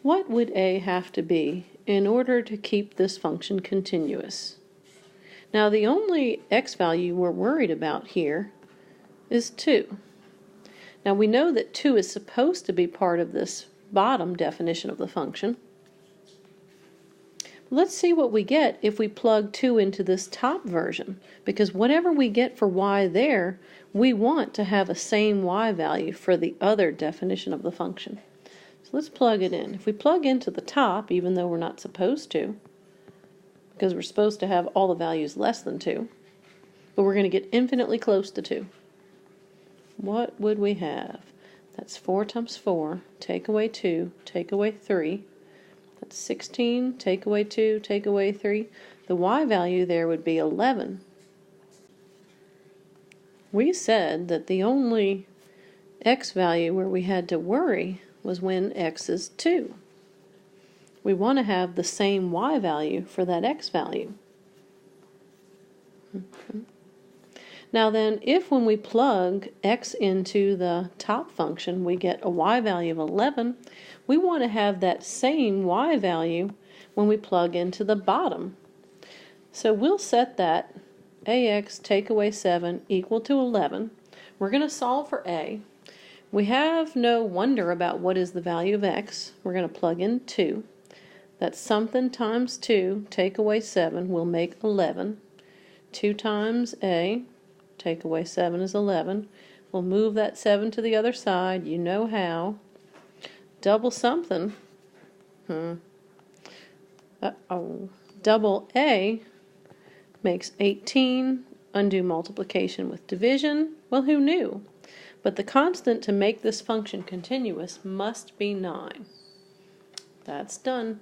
What would a have to be in order to keep this function continuous? Now the only x value we're worried about here is 2. Now we know that 2 is supposed to be part of this bottom definition of the function. Let's see what we get if we plug 2 into this top version, because whatever we get for y there, we want to have a same y value for the other definition of the function. So let's plug it in. If we plug into the top, even though we're not supposed to, because we're supposed to have all the values less than 2, but we're going to get infinitely close to 2. What would we have? That's 4 times 4, take away 2, take away 3. That's 16, take away 2, take away 3. The y value there would be 11. We said that the only x value where we had to worry was when x is 2. We want to have the same y value for that x value. Now then, if when we plug x into the top function we get a y value of 11, we want to have that same y value when we plug into the bottom. So we'll set that ax take away 7 equal to 11. We're going to solve for a. We have no wonder about what is the value of x. We're going to plug in 2. That's something times 2, take away 7, will make 11. 2 times a, take away 7 is 11. We'll move that 7 to the other side. You know how. Double something. Double a makes 18. Undo multiplication with division. Well, who knew? But the constant to make this function continuous must be 9. That's done.